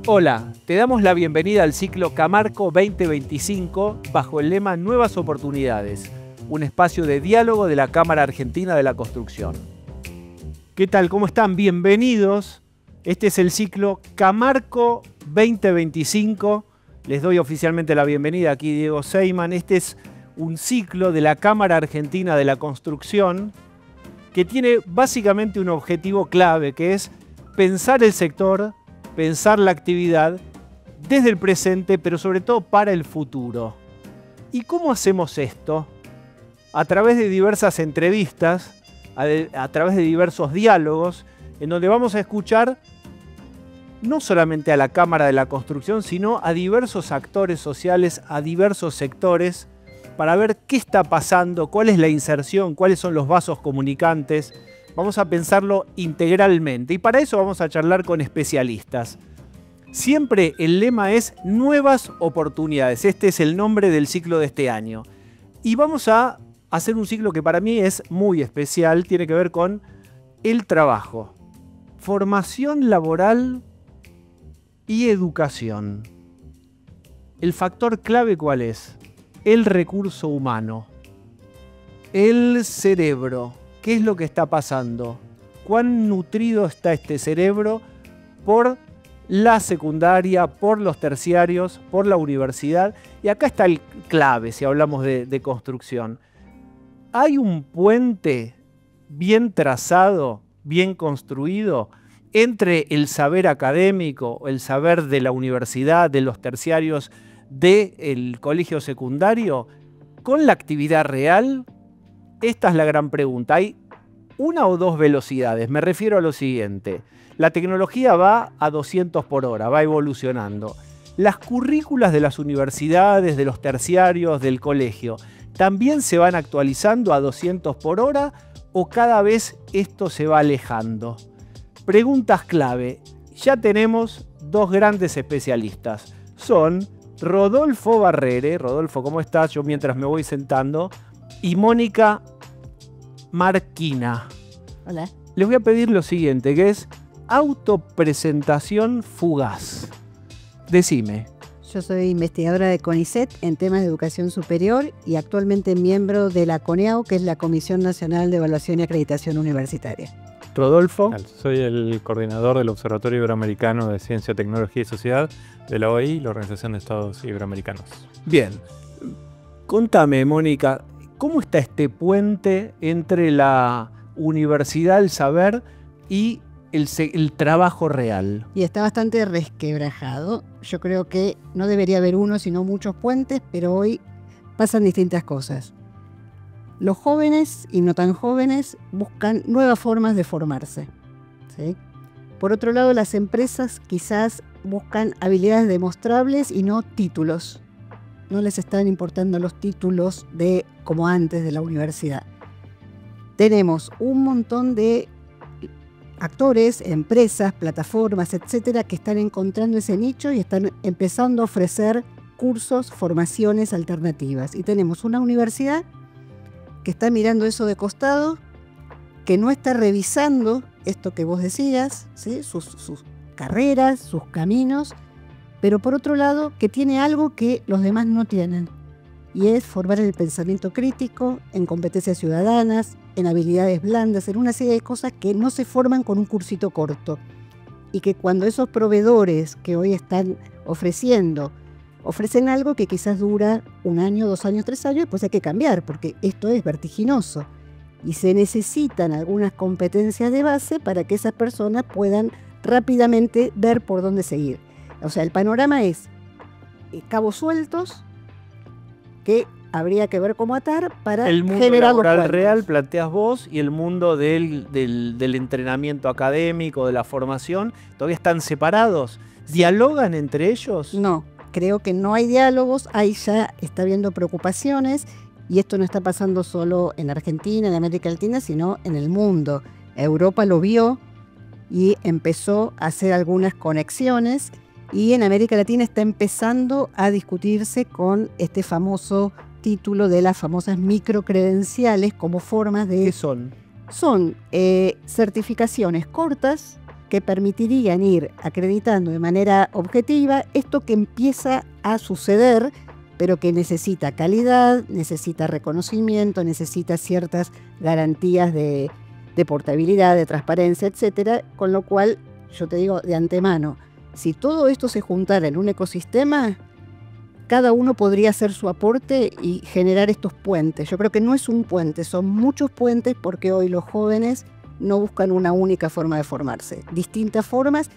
Hola, te damos la bienvenida al ciclo Camarco 2025 bajo el lema Nuevas Oportunidades, un espacio de diálogo de la Cámara Argentina de la Construcción. ¿Qué tal? ¿Cómo están? Bienvenidos. Este es el ciclo Camarco 2025. Les doy oficialmente la bienvenida aquí, Diego Seyman. Este es un ciclo de la Cámara Argentina de la Construcción que tiene básicamente un objetivo clave, que es pensar el sector, pensar la actividad desde el presente, pero sobre todo para el futuro. ¿Y cómo hacemos esto? A través de diversas entrevistas, a través de diversos diálogos, en donde vamos a escuchar no solamente a la Cámara de la Construcción, sino a diversos actores sociales, a diversos sectores, para ver qué está pasando, cuál es la inserción, cuáles son los vasos comunicantes. Vamos a pensarlo integralmente y para eso vamos a charlar con especialistas. Siempre el lema es Nuevas Oportunidades. Este es el nombre del ciclo de este año. Y vamos a hacer un ciclo que para mí es muy especial, tiene que ver con el trabajo, formación laboral y educación. ¿El factor clave cuál es? El recurso humano, el cerebro. ¿Qué es lo que está pasando? ¿Cuán nutrido está este cerebro por la secundaria, por los terciarios, por la universidad? Y acá está el clave si hablamos de construcción. ¿Hay un puente bien trazado, bien construido entre el saber académico, el saber de la universidad, de los terciarios, del colegio secundario, con la actividad real? Esta es la gran pregunta. ¿Hay una o dos velocidades? Me refiero a lo siguiente. La tecnología va a 200 por hora, va evolucionando. Las currículas de las universidades, de los terciarios, del colegio, ¿también se van actualizando a 200 por hora o cada vez esto se va alejando? Preguntas clave. Ya tenemos dos grandes especialistas. Son Rodolfo Barrere. Rodolfo, ¿cómo estás? Yo mientras me voy sentando. Y Mónica Marquina. Hola. Les voy a pedir lo siguiente, que es autopresentación fugaz. Decime. Yo soy investigadora de CONICET en temas de educación superior y actualmente miembro de la CONEAU, que es la Comisión Nacional de Evaluación y Acreditación Universitaria. Rodolfo. Soy el coordinador del Observatorio Iberoamericano de Ciencia, Tecnología y Sociedad de la OEI, la Organización de Estados Iberoamericanos. Bien. Contame, Mónica, ¿cómo está este puente entre la universidad, el saber y el trabajo real? Y está bastante resquebrajado. Yo creo que no debería haber uno, sino muchos puentes, pero hoy pasan distintas cosas. Los jóvenes y no tan jóvenes buscan nuevas formas de formarse, ¿sí? Por otro lado, las empresas quizás buscan habilidades demostrables y no títulos. No les están importando los títulos como antes de la universidad. Tenemos un montón de actores, empresas, plataformas, etcétera, que están encontrando ese nicho y están empezando a ofrecer cursos, formaciones alternativas. Y tenemos una universidad que está mirando eso de costado, que no está revisando esto que vos decías, ¿sí? sus carreras, sus caminos, pero por otro lado que tiene algo que los demás no tienen, y es formar en el pensamiento crítico, en competencias ciudadanas, en habilidades blandas, en una serie de cosas que no se forman con un cursito corto, y que cuando esos proveedores que hoy están ofrecen algo que quizás dura 1 año, 2 años, 3 años, pues hay que cambiar, porque esto es vertiginoso. Y se necesitan algunas competencias de base para que esas personas puedan rápidamente ver por dónde seguir. O sea, el panorama es cabos sueltos que habría que ver cómo atar para el mundo generar los laboral puentes. real planteas vos y el mundo del entrenamiento académico, de la formación, ¿todavía están separados? ¿Dialogan entre ellos? No. Creo que no hay diálogos, ahí ya está habiendo preocupaciones y esto no está pasando solo en Argentina, en América Latina, sino en el mundo. Europa lo vio y empezó a hacer algunas conexiones y en América Latina está empezando a discutirse con este famoso título de las famosas microcredenciales como formas de... ¿Qué son? Son certificaciones cortas que permitirían ir acreditando de manera objetiva esto que empieza a suceder, pero que necesita calidad, necesita reconocimiento, necesita ciertas garantías de portabilidad, de transparencia, etcétera, con lo cual yo te digo de antemano, si todo esto se juntara en un ecosistema, cada uno podría hacer su aporte y generar estos puentes. Yo creo que no es un puente, son muchos puentes, porque hoy los jóvenes no buscan una única forma de formarse, distintas formas,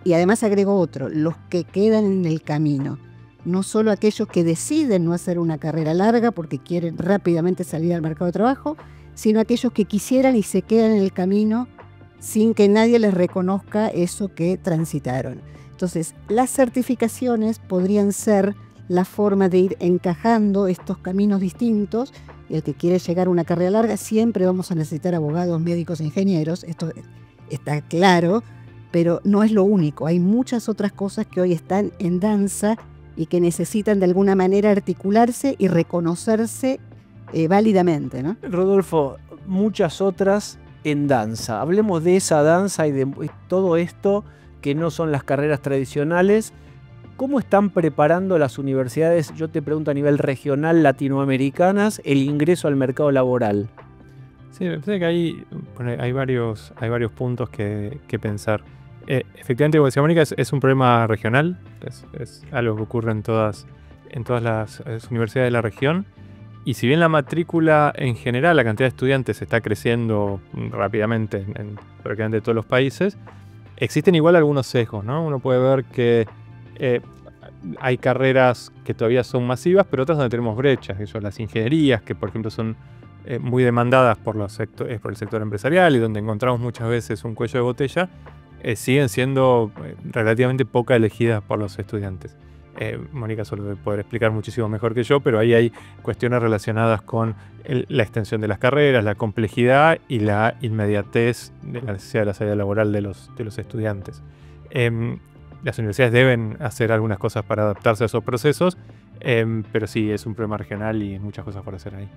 y además agrego otro, los que quedan en el camino. No solo aquellos que deciden no hacer una carrera larga porque quieren rápidamente salir al mercado de trabajo, sino aquellos que quisieran y se quedan en el camino sin que nadie les reconozca eso que transitaron. Entonces, las certificaciones podrían ser la forma de ir encajando estos caminos distintos, y el que quiere llegar a una carrera larga, siempre vamos a necesitar abogados, médicos, ingenieros, esto está claro, pero no es lo único. Hay muchas otras cosas que hoy están en danza y que necesitan de alguna manera articularse y reconocerse válidamente, ¿no? Rodolfo, muchas otras en danza. Hablemos de esa danza y de todo esto que no son las carreras tradicionales. ¿Cómo están preparando las universidades, yo te pregunto a nivel regional, latinoamericanas, el ingreso al mercado laboral? Sí, me parece que hay varios puntos que pensar. Efectivamente, como decía Mónica, es un problema regional, es algo que ocurre en todas las universidades de la región. Y si bien la matrícula en general, la cantidad de estudiantes está creciendo rápidamente en prácticamente todos los países, existen igual algunos sesgos, ¿no? Uno puede ver que hay carreras que todavía son masivas, pero otras donde tenemos brechas, que son las ingenierías, que por ejemplo son muy demandadas por el sector empresarial y donde encontramos muchas veces un cuello de botella, siguen siendo relativamente poca elegidas por los estudiantes. Mónica solo debe poder explicar muchísimo mejor que yo, pero ahí hay cuestiones relacionadas con la extensión de las carreras, la complejidad y la inmediatez de la necesidad de la salida laboral de los estudiantes. Las universidades deben hacer algunas cosas para adaptarse a esos procesos, pero sí, es un problema regional y muchas cosas por hacer ahí.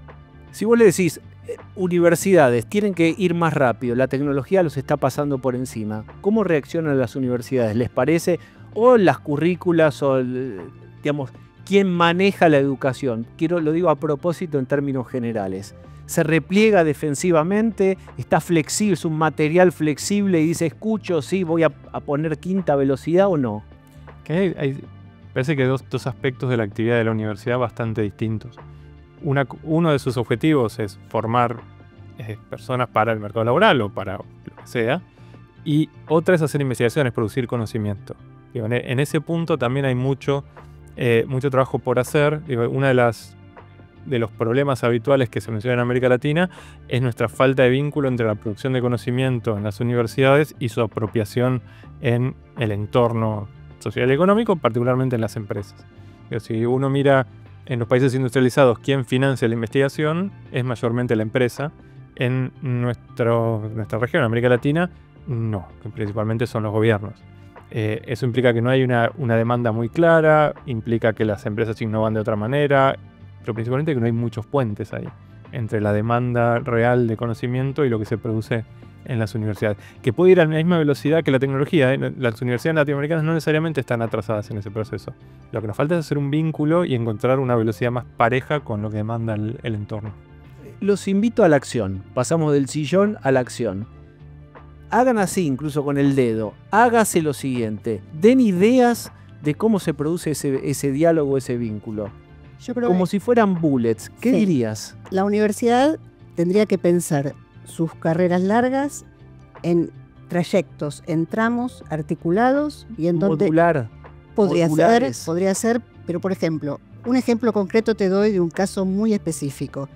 Si vos le decís, universidades tienen que ir más rápido, la tecnología los está pasando por encima, ¿cómo reaccionan las universidades? ¿Les parece? ¿O las currículas, o digamos, quién maneja la educación? Lo digo a propósito en términos generales. ¿Se repliega defensivamente? ¿Está flexible? ¿Es un material flexible y dice, escucho, sí, voy a poner quinta velocidad o no? Parece que hay dos aspectos de la actividad de la universidad bastante distintos. Uno de sus objetivos es formar personas para el mercado laboral o para lo que sea, y otra es hacer investigaciones, producir conocimiento. En ese punto también hay mucho trabajo por hacer. Uno de los problemas habituales que se menciona en América Latina es nuestra falta de vínculo entre la producción de conocimiento en las universidades y su apropiación en el entorno social y económico, particularmente en las empresas. Si uno mira en los países industrializados quién financia la investigación, es mayormente la empresa. En nuestra región, América Latina, no, que principalmente son los gobiernos. Eso implica que no hay una demanda muy clara, implica que las empresas innovan de otra manera, pero principalmente que no hay muchos puentes ahí entre la demanda real de conocimiento y lo que se produce en las universidades, que puede ir a la misma velocidad que la tecnología. Las universidades latinoamericanas no necesariamente están atrasadas en ese proceso. Lo que nos falta es hacer un vínculo y encontrar una velocidad más pareja con lo que demanda el entorno. Los invito a la acción. Pasamos del sillón a la acción. Hagan así, incluso con el dedo. Hágase lo siguiente. Den ideas de cómo se produce ese diálogo, ese vínculo. Yo creo como si fueran bullets. ¿Qué dirías? La universidad tendría que pensar sus carreras largas en trayectos, en tramos articulados y en donde podría ser, pero por ejemplo, un ejemplo concreto te doy de un caso muy específico.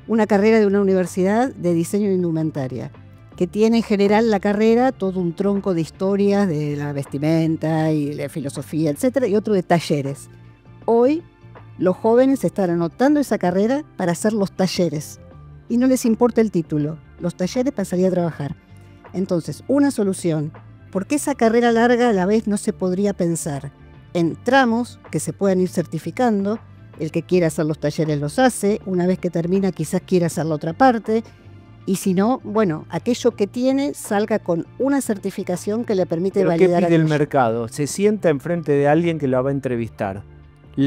Una carrera de una universidad de diseño de indumentaria, que tiene en general la carrera todo un tronco de historias de la vestimenta y la filosofía, etcétera, y otro de talleres. Hoy los jóvenes están anotando esa carrera para hacer los talleres y no les importa el título. Los talleres para salir a trabajar. Entonces, una solución. ¿Por qué esa carrera larga a la vez no se podría pensar en tramos que se puedan ir certificando? El que quiera hacer los talleres los hace. Una vez que termina, quizás quiera hacer la otra parte. Y si no, bueno, aquello que tiene salga con una certificación que le permite ¿Pero qué validar pide el aquello. mercado? Se sienta enfrente de alguien que lo va a entrevistar.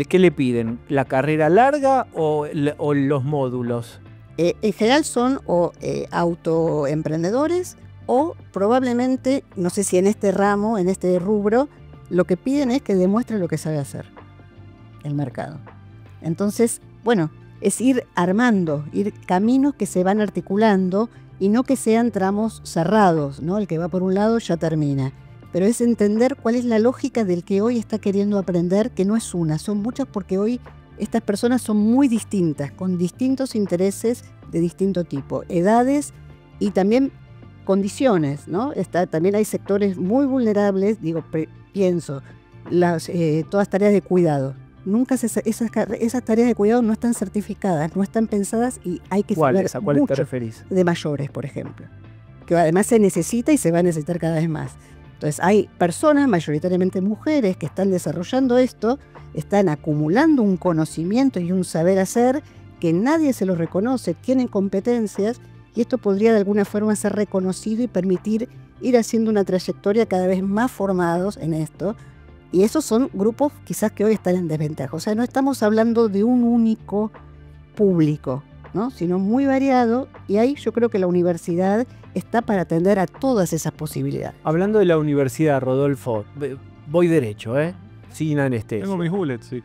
¿Qué le piden? ¿La carrera larga o los módulos? En general son autoemprendedores o probablemente, no sé si en este ramo, en este rubro, lo que piden es que demuestre lo que sabe hacer el mercado. Entonces, bueno, es ir armando, ir caminos que se van articulando y no que sean tramos cerrados, ¿no? El que va por un lado ya termina. Pero es entender cuál es la lógica del que hoy está queriendo aprender, que no es una, son muchas, porque hoy estas personas son muy distintas, con distintos intereses de distinto tipo, edades y también condiciones, ¿no? También hay sectores muy vulnerables, pienso, todas tareas de cuidado. Nunca esas tareas de cuidado no están certificadas, no están pensadas y hay que saber ¿A cuáles te mucho referís? de mayores, por ejemplo, que además se necesita y se va a necesitar cada vez más. Entonces hay personas, mayoritariamente mujeres, que están desarrollando esto, están acumulando un conocimiento y un saber hacer que nadie se los reconoce, tienen competencias y esto podría de alguna forma ser reconocido y permitir ir haciendo una trayectoria cada vez más formados en esto. Y esos son grupos quizás que hoy están en desventaja. O sea, no estamos hablando de un único público, ¿no? Sino muy variado, y ahí yo creo que la universidad está para atender a todas esas posibilidades. Hablando de la universidad, Rodolfo, voy derecho, sin anestesia. Tengo mis bullets, sí.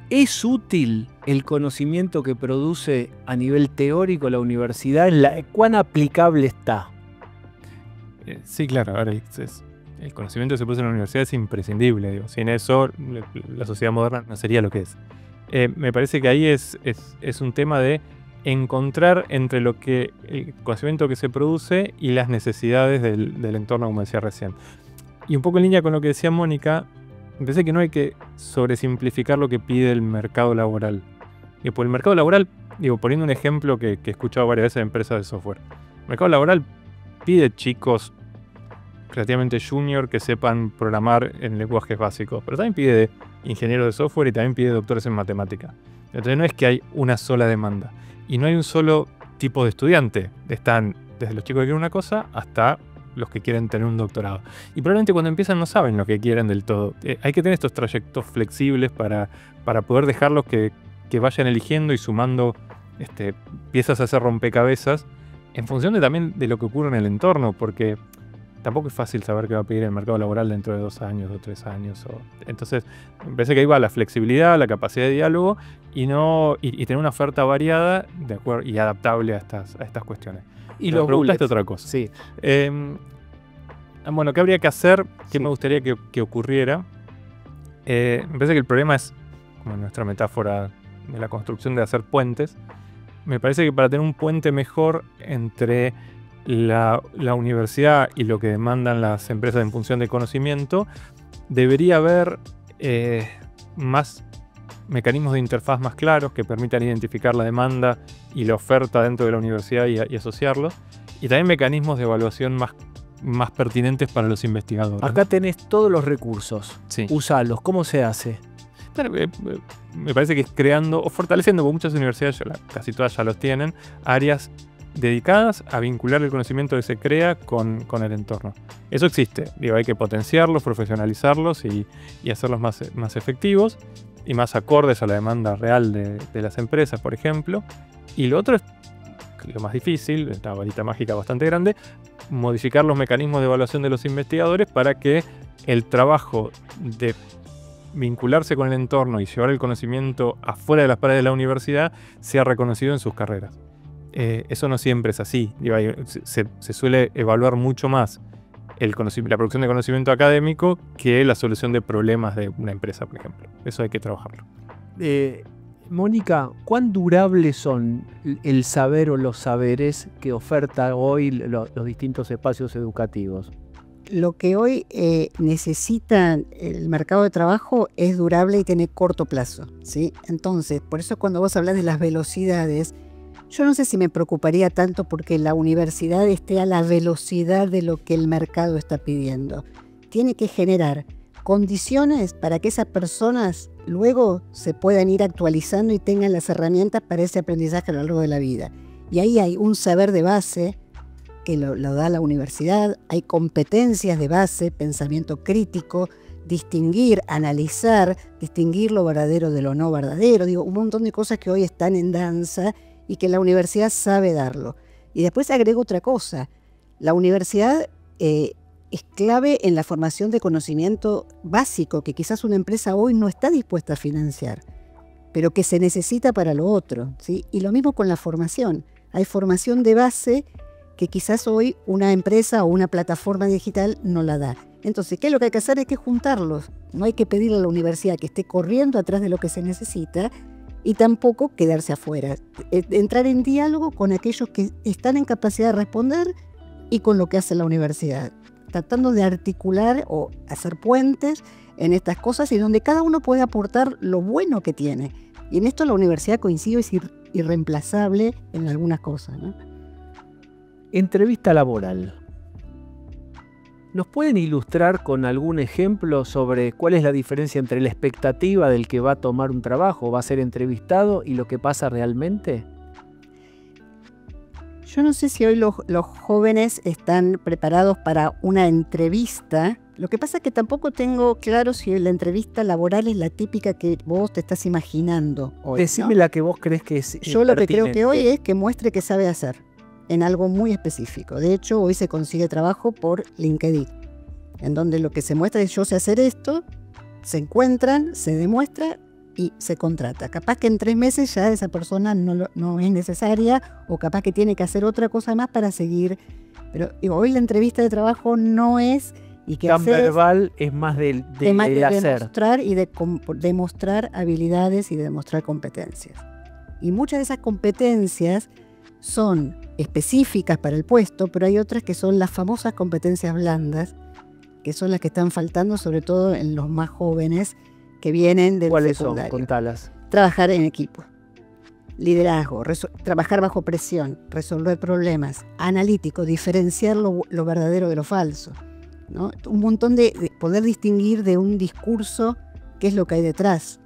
¿Es útil el conocimiento que produce a nivel teórico la universidad? ¿Cuán aplicable está? Sí, claro. Ahora el conocimiento que se produce en la universidad es imprescindible. Digo. Sin eso, la sociedad moderna no sería lo que es. Me parece que ahí es un tema de encontrar entre el conocimiento que se produce y las necesidades del entorno, como decía recién. Y un poco en línea con lo que decía Mónica, me parece que no hay que sobresimplificar lo que pide el mercado laboral. Y por el mercado laboral, poniendo un ejemplo que he escuchado varias veces en empresas de software. El mercado laboral pide chicos relativamente junior que sepan programar en lenguajes básicos, pero también pide ingenieros de software y también pide doctores en matemática. Entonces no es que hay una sola demanda y no hay un solo tipo de estudiante. Están desde los chicos que quieren una cosa hasta los que quieren tener un doctorado. Y probablemente cuando empiezan no saben lo que quieren del todo. Hay que tener estos trayectos flexibles para poder dejarlos que vayan eligiendo y sumando piezas a hacer rompecabezas en función también de lo que ocurre en el entorno, porque tampoco es fácil saber qué va a pedir el mercado laboral dentro de 2 años o 3 años. Entonces, me parece que ahí va la flexibilidad, la capacidad de diálogo y tener una oferta variada de acuerdo, y adaptable a estas cuestiones. Y Pero los preguntaste bullets. otra cosa. Sí. Bueno, ¿qué habría que hacer? ¿Qué Sí. me gustaría que ocurriera? Me parece que el problema es, como en nuestra metáfora de la construcción de hacer puentes, me parece que para tener un puente mejor entre la universidad y lo que demandan las empresas en función de conocimiento, debería haber más mecanismos de interfaz más claros que permitan identificar la demanda y la oferta dentro de la universidad y asociarlos, y también mecanismos de evaluación más pertinentes para los investigadores. Acá tenés todos los recursos. Sí. Usalos. ¿Cómo se hace? Bueno, me parece que es creando o fortaleciendo, porque muchas universidades, casi todas ya los tienen, áreas dedicadas a vincular el conocimiento que se crea con el entorno. Eso existe. Hay que potenciarlos, profesionalizarlos y hacerlos más efectivos y más acordes a la demanda real de las empresas, por ejemplo. Y lo otro es lo más difícil, una varita mágica bastante grande, modificar los mecanismos de evaluación de los investigadores para que el trabajo de vincularse con el entorno y llevar el conocimiento afuera de las paredes de la universidad sea reconocido en sus carreras. Eso no siempre es así. Se suele evaluar mucho más la producción de conocimiento académico que la solución de problemas de una empresa, por ejemplo. Eso hay que trabajarlo. Mónica, ¿cuán durables son el saber o los saberes que oferta hoy los distintos espacios educativos? Lo que hoy necesita el mercado de trabajo es durable y tiene corto plazo, ¿sí? Entonces, por eso cuando vos hablas de las velocidades, yo no sé si me preocuparía tanto porque la universidad esté a la velocidad de lo que el mercado está pidiendo. Tiene que generar condiciones para que esas personas luego se puedan ir actualizando y tengan las herramientas para ese aprendizaje a lo largo de la vida. Y ahí hay un saber de base que lo da la universidad, hay competencias de base, pensamiento crítico, distinguir, analizar, distinguir lo verdadero de lo no verdadero, digo, un montón de cosas que hoy están en danza y que la universidad sabe darlo. Y después agrego otra cosa, la universidad es clave en la formación de conocimiento básico que quizás una empresa hoy no está dispuesta a financiar, pero que se necesita para lo otro, ¿sí? Y lo mismo con la formación, hay formación de base que quizás hoy una empresa o una plataforma digital no la da. Entonces, ¿qué es lo que hay que hacer? Hay que juntarlos. No hay que pedirle a la universidad que esté corriendo atrás de lo que se necesita y tampoco quedarse afuera. Entrar en diálogo con aquellos que están en capacidad de responder y con lo que hace la universidad. Tratando de articular o hacer puentes en estas cosas y donde cada uno puede aportar lo bueno que tiene. Y en esto la universidad, coincido, es irreemplazable en algunas cosas, ¿no? Entrevista laboral. ¿Nos pueden ilustrar con algún ejemplo sobre cuál es la diferencia entre la expectativa del que va a tomar un trabajo, va a ser entrevistado, y lo que pasa realmente? Yo no sé si hoy los jóvenes están preparados para una entrevista. Lo que pasa es que tampoco tengo claro si la entrevista laboral es la típica que vos te estás imaginando hoy, Decime, ¿no? la que vos crees que es Yo lo que creo pertinente. que hoy es que muestre que sabe hacer en algo muy específico. De hecho, hoy se consigue trabajo por LinkedIn, en donde lo que se muestra es yo sé hacer esto, se encuentran, se demuestra y se contrata. Capaz que en 3 meses ya esa persona no es necesaria o capaz que tiene que hacer otra cosa más para seguir. Pero digo, hoy la entrevista de trabajo no es y que Tan verbal, es más de hacer. demostrar y de demostrar habilidades y de demostrar competencias. Y muchas de esas competencias son específicas para el puesto, pero hay otras que son las famosas competencias blandas, que son las que están faltando sobre todo en los más jóvenes que vienen del ¿Cuáles son? secundario. Contalas. Trabajar en equipo, liderazgo, trabajar bajo presión, resolver problemas, analítico, diferenciar lo verdadero de lo falso, ¿no? Un montón de poder distinguir de un discurso qué es lo que hay detrás.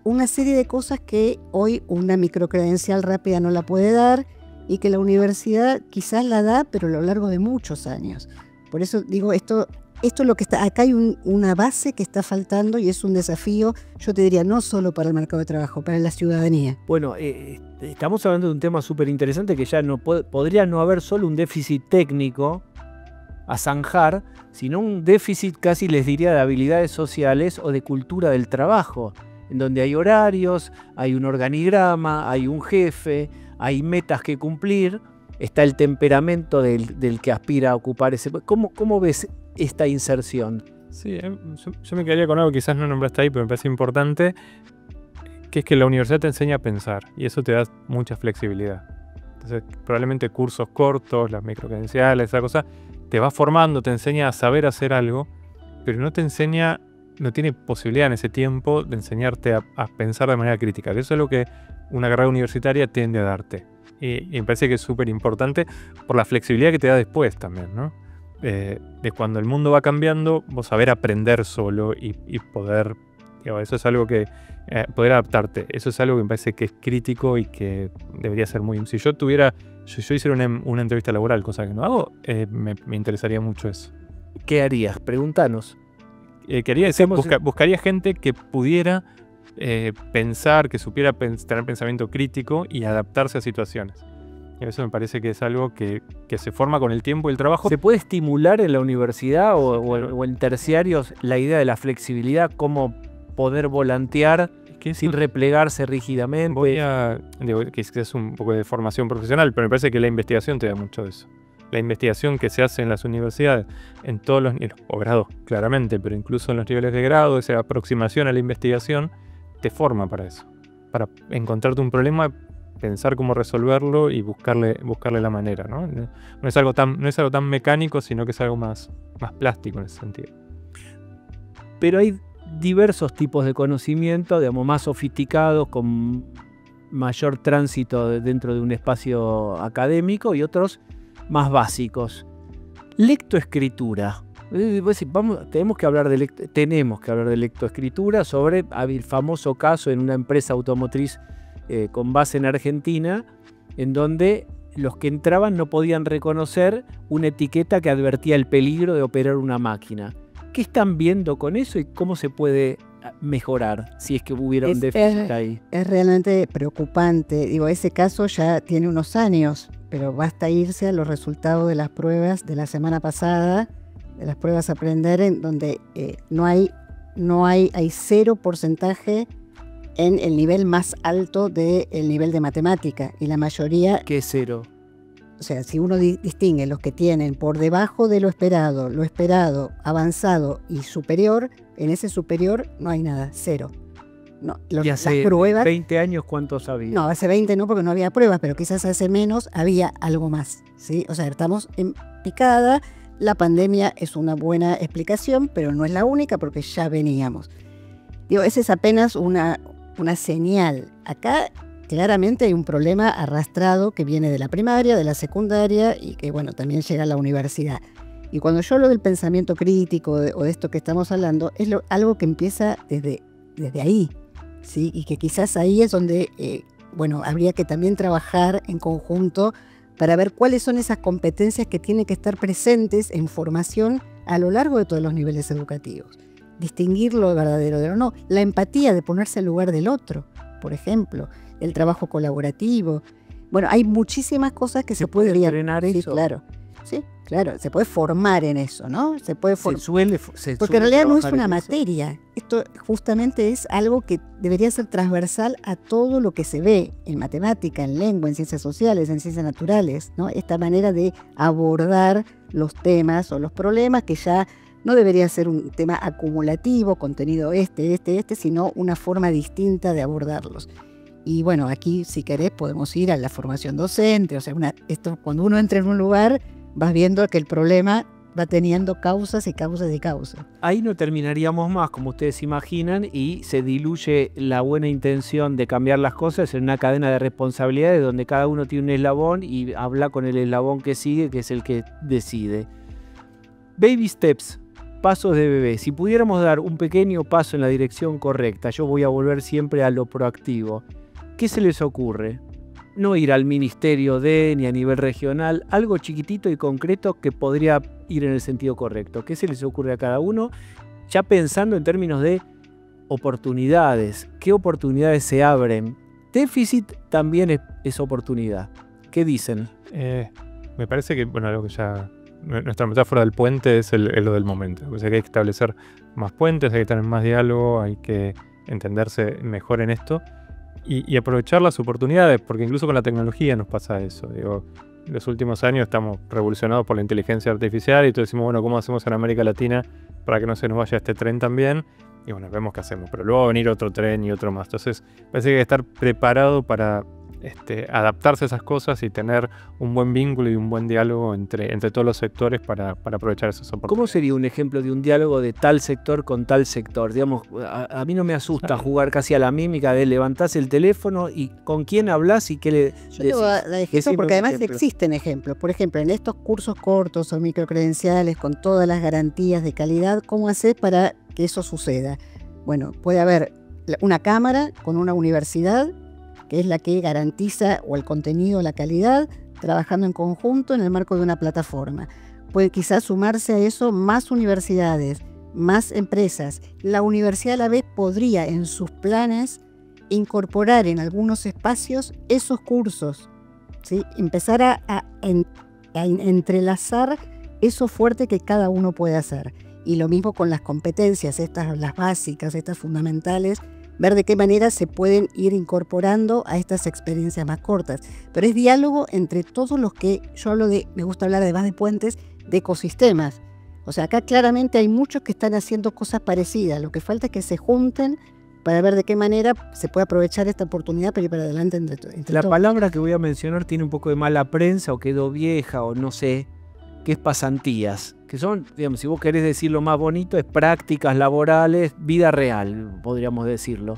Una serie de cosas que hoy una microcredencial rápida no la puede dar y que la universidad quizás la da, pero a lo largo de muchos años. Por eso digo, esto es lo que está, acá hay una base que está faltando y es un desafío, yo te diría, no solo para el mercado de trabajo, para la ciudadanía. Bueno, estamos hablando de un tema súper interesante que ya no podría no haber solo un déficit técnico a zanjar, sino un déficit, casi les diría, de habilidades sociales o de cultura del trabajo, en donde hay horarios, hay un organigrama, hay un jefe, hay metas que cumplir, está el temperamento del que aspira a ocupar ese... ¿Cómo ves esta inserción? Sí, yo me quedaría con algo que quizás no nombraste ahí, pero me parece importante, que es que la universidad te enseña a pensar y eso te da mucha flexibilidad. Entonces, probablemente cursos cortos, las microcredenciales, esa cosa, te va formando, te enseña a saber hacer algo, pero no te enseña, no tiene posibilidad en ese tiempo de enseñarte a pensar de manera crítica, que eso es lo que una carrera universitaria tiende a darte. Y me parece que es súper importante por la flexibilidad que te da después también, ¿no? De cuando el mundo va cambiando, vos saber aprender solo y poder, digo, eso es algo que, poder adaptarte, eso es algo que me parece que es crítico y que debería ser muy... Si yo hiciera una entrevista laboral, cosa que no hago, me interesaría mucho eso. ¿Qué harías? Pregúntanos. Buscaría gente que pudiera pensar, que supiera tener pensamiento crítico y adaptarse a situaciones. Y eso me parece que es algo que se forma con el tiempo y el trabajo. ¿Se puede estimular en la universidad o en terciarios la idea de la flexibilidad, cómo poder volantear sin replegarse rígidamente? Que es un poco de formación profesional, pero me parece que la investigación te da mucho de eso. La investigación que se hace en las universidades, en todos los posgrados, claramente, pero incluso en los niveles de grado, esa aproximación a la investigación te forma para eso. Para encontrarte un problema, pensar cómo resolverlo y buscarle la manera, ¿no? No es algo tan mecánico, sino que es algo más plástico en ese sentido. Pero hay diversos tipos de conocimiento, digamos, más sofisticados, con mayor tránsito dentro de un espacio académico, y otros más básicos. Lectoescritura. Tenemos que hablar de lectoescritura sobre el famoso caso en una empresa automotriz con base en Argentina, en donde los que entraban no podían reconocer una etiqueta que advertía el peligro de operar una máquina. ¿Qué están viendo con eso y cómo se puede mejorar si es que hubiera un déficit ahí? Es realmente preocupante. Digo, ese caso ya tiene unos años, pero basta irse a los resultados de las pruebas de la semana pasada, de las pruebas a aprender, en donde hay 0% en el nivel más alto del nivel de matemática, y la mayoría... ¿Qué es 0? O sea, si uno distingue los que tienen por debajo de lo esperado, avanzado y superior, en ese superior no hay nada, 0. No, ¿Y hace pruebas, 20 años cuántos había? No, hace 20 no, porque no había pruebas, pero quizás hace menos había algo más, ¿sí? O sea, estamos en picada. La pandemia es una buena explicación, pero no es la única, porque ya veníamos. Digo, esa es apenas una señal. Acá claramente hay un problema arrastrado que viene de la primaria, de la secundaria, y que, bueno, también llega a la universidad. Y cuando yo hablo del pensamiento crítico o de esto que estamos hablando, es algo que empieza desde ahí, ¿sí? Y que quizás ahí es donde, habría que también trabajar en conjunto para ver cuáles son esas competencias que tienen que estar presentes en formación a lo largo de todos los niveles educativos. Distinguir lo verdadero de lo no. La empatía de ponerse al lugar del otro, por ejemplo. El trabajo colaborativo. Bueno, hay muchísimas cosas que se puede entrenar eso. Sí, claro. Se puede formar en eso, ¿no? Se puede Porque en realidad no es una materia. Esto justamente es algo que debería ser transversal a todo lo que se ve en matemática, en lengua, en ciencias sociales, en ciencias naturales, ¿no? Esta manera de abordar los temas o los problemas, que ya no debería ser un tema acumulativo, contenido sino una forma distinta de abordarlos. Y bueno, aquí si querés podemos ir a la formación docente, o sea, cuando uno entra en un lugar vas viendo que el problema va teniendo causas y causas y causas. Ahí no terminaríamos más, como ustedes imaginan, y se diluye la buena intención de cambiar las cosas en una cadena de responsabilidades donde cada uno tiene un eslabón y habla con el eslabón que sigue, que es el que decide. Baby steps, pasos de bebé. Si pudiéramos dar un pequeño paso en la dirección correcta, yo voy a volver siempre a lo proactivo. ¿Qué se les ocurre? No ir al ministerio ni a nivel regional, algo chiquitito y concreto que podría ir en el sentido correcto. ¿Qué se les ocurre a cada uno? Ya pensando en términos de oportunidades. ¿Qué oportunidades se abren? Déficit también es oportunidad. ¿Qué dicen? Me parece que, algo que ya... Nuestra metáfora del puente es lo del momento. O sea, que hay que establecer más puentes, hay que tener más diálogo, hay que entenderse mejor en esto. Y aprovechar las oportunidades, porque incluso con la tecnología nos pasa eso. Digo, en los últimos años estamos revolucionados por la inteligencia artificial y entonces decimos, ¿cómo hacemos en América Latina para que no se nos vaya este tren también? Y vemos qué hacemos, pero luego va a venir otro tren y otro más. Entonces parece que hay que estar preparado para adaptarse a esas cosas y tener un buen vínculo y un buen diálogo entre todos los sectores para aprovechar esas oportunidades. ¿Cómo sería un ejemplo de un diálogo de tal sector con tal sector? Digamos, a mí no me asusta jugar casi a la mímica de levantás el teléfono y con quién hablas y qué le decís. Yo digo ejemplo porque además existen ejemplos. Por ejemplo, en estos cursos cortos o microcredenciales con todas las garantías de calidad, ¿cómo haces para que eso suceda? Bueno, puede haber una cámara con una universidad que es la que garantiza o el contenido o la calidad, trabajando en conjunto en el marco de una plataforma. Puede quizás sumarse a eso más universidades, más empresas. La universidad a la vez podría en sus planes incorporar en algunos espacios esos cursos, ¿sí? Empezar a entrelazar eso fuerte que cada uno puede hacer. Y lo mismo con las competencias, las básicas, estas fundamentales, ver de qué manera se pueden ir incorporando a estas experiencias más cortas. Pero es diálogo entre todos los que, me gusta hablar además de puentes, de ecosistemas. O sea, acá claramente hay muchos que están haciendo cosas parecidas. Lo que falta es que se junten para ver de qué manera se puede aprovechar esta oportunidad para ir para adelante entre todos. La palabra que voy a mencionar tiene un poco de mala prensa o quedó vieja o no sé, que es pasantías. Que son, digamos, si vos querés decirlo más bonito, es prácticas laborales, vida real, podríamos decirlo.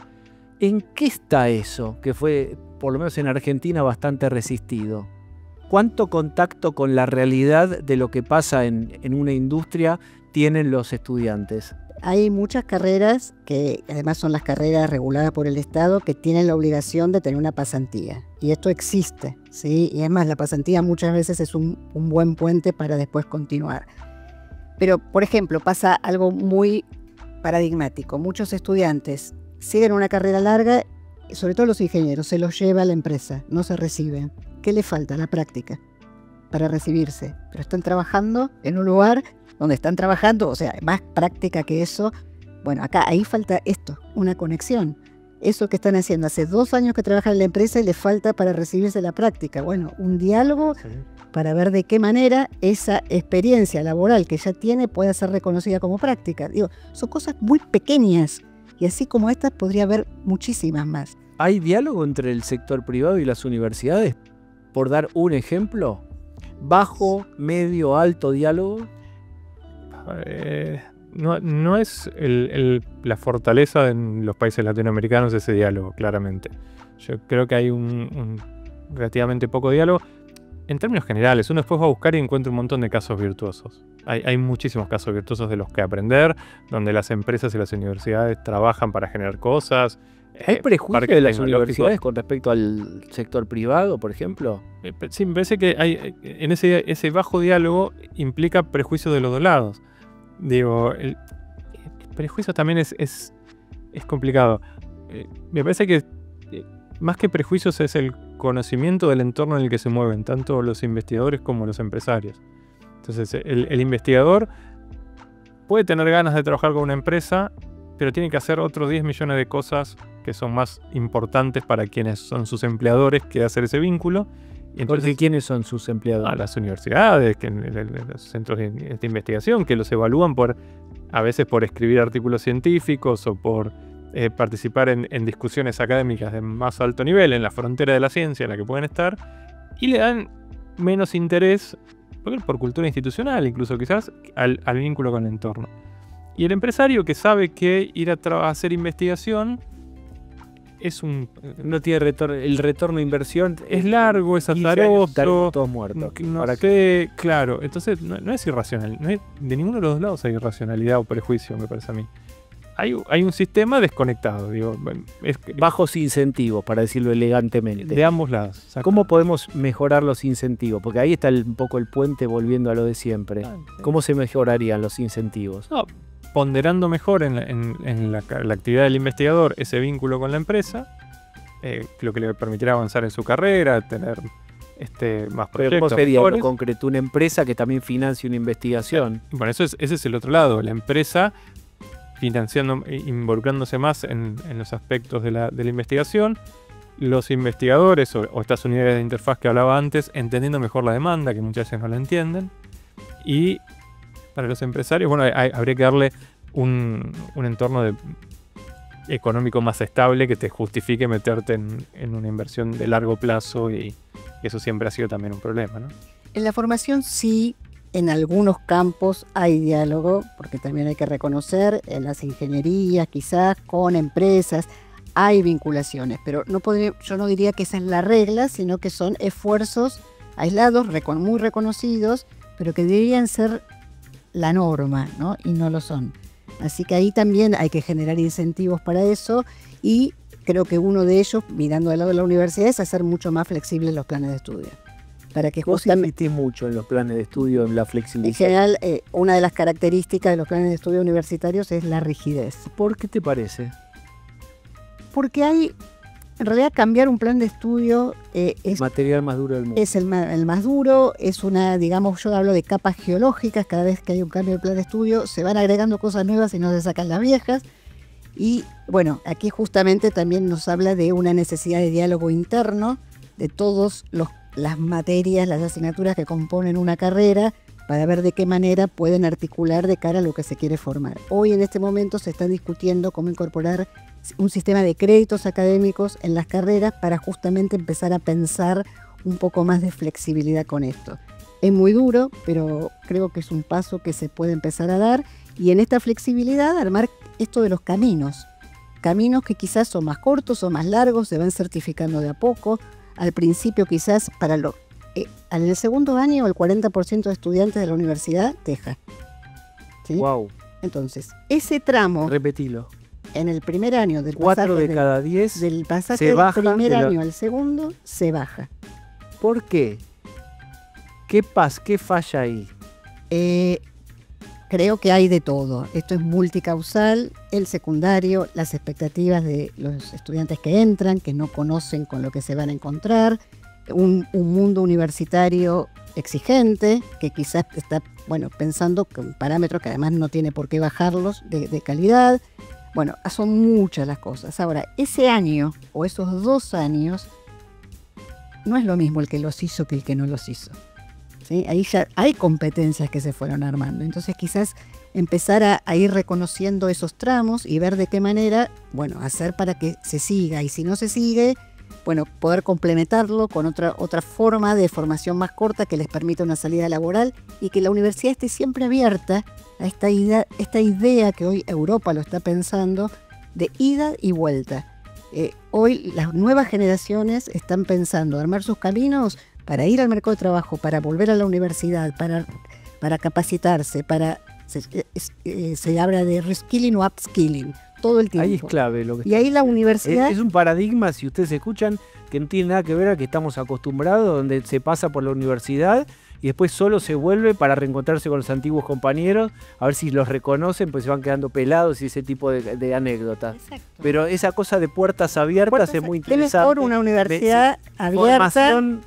¿En qué está eso? Que fue, por lo menos en Argentina, bastante resistido. ¿Cuánto contacto con la realidad de lo que pasa en una industria tienen los estudiantes? hay muchas carreras que además son las carreras reguladas por el Estado que tienen la obligación de tener una pasantía. Y esto existe, ¿sí? Y además la pasantía muchas veces es un buen puente para después continuar. Pero, por ejemplo, pasa algo muy paradigmático. Muchos estudiantes siguen una carrera larga, sobre todo los ingenieros, se los lleva a la empresa, no se reciben. ¿Qué le falta? La práctica para recibirse. Pero están trabajando en un lugar donde están trabajando, o sea, más práctica que eso. Bueno, ahí falta esto, una conexión. Eso que están haciendo hace 2 años que trabajan en la empresa y les falta para recibirse la práctica. Bueno, un diálogo para ver de qué manera esa experiencia laboral que ya tiene puede ser reconocida como práctica. Digo, son cosas muy pequeñas y así como estas podría haber muchísimas más. ¿Hay diálogo entre el sector privado y las universidades? Por dar un ejemplo, bajo, medio, alto diálogo. No es la fortaleza en los países latinoamericanos ese diálogo, claramente. Yo creo que hay un relativamente poco diálogo. En términos generales, uno después va a buscar y encuentra un montón de casos virtuosos. Hay muchísimos casos virtuosos de los que aprender, donde las empresas y las universidades trabajan para generar cosas. ¿Hay prejuicio de las universidades con respecto al sector privado, por ejemplo? Sí, me parece que en ese bajo diálogo implica prejuicios de los dos lados. Digo, el prejuicio también es complicado. Me parece que más que prejuicios es el conocimiento del entorno en el que se mueven tanto los investigadores como los empresarios. Entonces, el investigador puede tener ganas de trabajar con una empresa, pero tiene que hacer otros 10 millones de cosas que son más importantes para quienes son sus empleadores que hacer ese vínculo. Y entonces, ¿porque quiénes son sus empleadores? Las universidades, los centros de investigación, que los evalúan a veces por escribir artículos científicos o por participar en discusiones académicas de más alto nivel, en la frontera de la ciencia en la que pueden estar, y le dan menos interés, por cultura institucional incluso quizás, al vínculo con el entorno. Y el empresario que sabe que ir a hacer investigación no tiene retorno, el retorno de inversión es largo, es azaroso, todos muertos. Claro, entonces no es irracional, de ninguno de los dos lados hay irracionalidad o prejuicio, me parece a mí. Hay un sistema desconectado, digo, bajos incentivos, para decirlo elegantemente. De ambos lados. Exacto. ¿Cómo podemos mejorar los incentivos? Porque ahí está un poco el puente volviendo a lo de siempre. ¿Cómo se mejorarían los incentivos? Ponderando mejor en la actividad del investigador ese vínculo con la empresa, lo que le permitirá avanzar en su carrera, tener más proyectos. ¿Cómo sería en concreto una empresa que también financie una investigación? Bueno, ese es el otro lado. La empresa involucrándose más en los aspectos de la investigación, los investigadores o estas unidades de interfaz que hablaba antes, entendiendo mejor la demanda, que muchas veces no la entienden, y para los empresarios, bueno, habría que darle un entorno económico más estable que te justifique meterte en una inversión de largo plazo, y eso siempre ha sido también un problema, ¿no? En la formación sí, en algunos campos hay diálogo, porque también hay que reconocer, en las ingenierías quizás, con empresas, hay vinculaciones, pero yo no diría que esa es la regla, sino que son esfuerzos aislados, muy reconocidos, pero que deberían ser la norma, ¿no? Y no lo son. Así que ahí también hay que generar incentivos para eso, y creo que uno de ellos, mirando al lado de la universidad, es hacer mucho más flexibles los planes de estudio. Para que vos insistís mucho en los planes de estudio, en la flexibilización. En general, una de las características de los planes de estudio universitarios es la rigidez. ¿Por qué te parece? Porque en realidad cambiar un plan de estudio es material más duro del mundo. Es el más duro, es yo hablo de capas geológicas. Cada vez que hay un cambio de plan de estudio se van agregando cosas nuevas y no se sacan las viejas. Y bueno, aquí justamente también nos habla de una necesidad de diálogo interno de todas las materias, las asignaturas que componen una carrera, para ver de qué manera pueden articular de cara a lo que se quiere formar. Hoy en este momento se está discutiendo cómo incorporar un sistema de créditos académicos en las carreras para justamente empezar a pensar un poco más de flexibilidad con esto. Es muy duro, pero creo que es un paso que se puede empezar a dar, y en esta flexibilidad armar esto de los caminos que quizás son más cortos o más largos, se van certificando de a poco. Al principio quizás en el segundo año el 40% de estudiantes de la universidad deja. ¿Sí? Wow. Entonces, ese tramo Repetilo. en el primer año del 4 pasaje de cada 10 del pasaje se del baja primer de la- año al segundo, se baja. ¿Por qué? ¿Qué falla ahí? Creo que hay de todo. Esto es multicausal, el secundario, las expectativas de los estudiantes que entran, que no conocen con lo que se van a encontrar, un mundo universitario exigente, que quizás está pensando con parámetros que además no tiene por qué bajarlos de calidad. Bueno, son muchas las cosas. Ahora, ese año o esos 2 años no es lo mismo el que los hizo que el que no los hizo. ¿Sí? Ahí ya hay competencias que se fueron armando. Entonces quizás empezar a ir reconociendo esos tramos y ver de qué manera, hacer para que se siga. Y si no se sigue, poder complementarlo con otra forma de formación más corta que les permita una salida laboral y que la universidad esté siempre abierta a esta idea que hoy Europa lo está pensando de ida y vuelta. Hoy las nuevas generaciones están pensando armar sus caminos para ir al mercado de trabajo, para volver a la universidad, para capacitarse, se habla de reskilling o upskilling todo el tiempo. Ahí es clave lo que Y ahí la universidad... Es un paradigma, si ustedes escuchan, que no tiene nada que ver a que estamos acostumbrados, donde se pasa por la universidad y después solo se vuelve para reencontrarse con los antiguos compañeros, a ver si los reconocen, pues se van quedando pelados y ese tipo de anécdotas. Exacto. Pero esa cosa de puertas abiertas es muy ¿Qué interesante. mejor una universidad abierta? Formación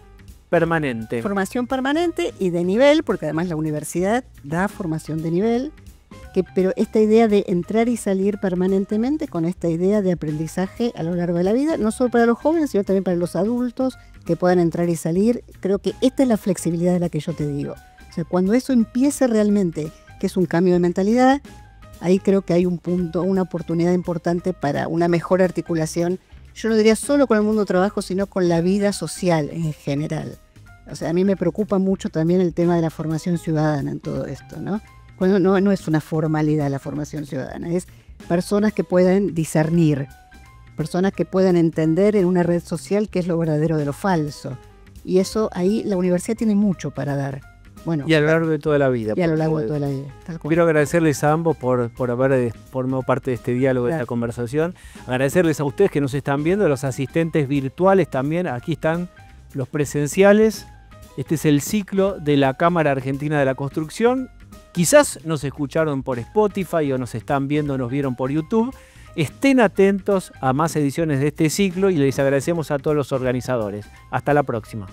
permanente. Formación permanente y de nivel, porque además la universidad da formación de nivel, pero esta idea de entrar y salir permanentemente con esta idea de aprendizaje a lo largo de la vida, no solo para los jóvenes, sino también para los adultos, que puedan entrar y salir. Creo que esta es la flexibilidad de la que yo te digo. O sea, cuando eso empiece realmente, que es un cambio de mentalidad, ahí creo que hay un punto, una oportunidad importante para una mejor articulación. Yo no diría solo con el mundo del trabajo, sino con la vida social en general. O sea, a mí me preocupa mucho también el tema de la formación ciudadana en todo esto, ¿no? Cuando no es una formalidad la formación ciudadana, es personas que puedan discernir, personas que puedan entender en una red social qué es lo verdadero de lo falso. Y eso ahí la universidad tiene mucho para dar. Y a lo largo de toda la vida. Y a lo largo de toda la vida. Tal cual. Quiero agradecerles a ambos por haber formado parte de este diálogo, de Claro. esta conversación. Agradecerles a ustedes que nos están viendo, los asistentes virtuales también. Aquí están los presenciales. Este es el ciclo de la Cámara Argentina de la Construcción. Quizás nos escucharon por Spotify o nos están viendo, nos vieron por YouTube. Estén atentos a más ediciones de este ciclo y les agradecemos a todos los organizadores. Hasta la próxima.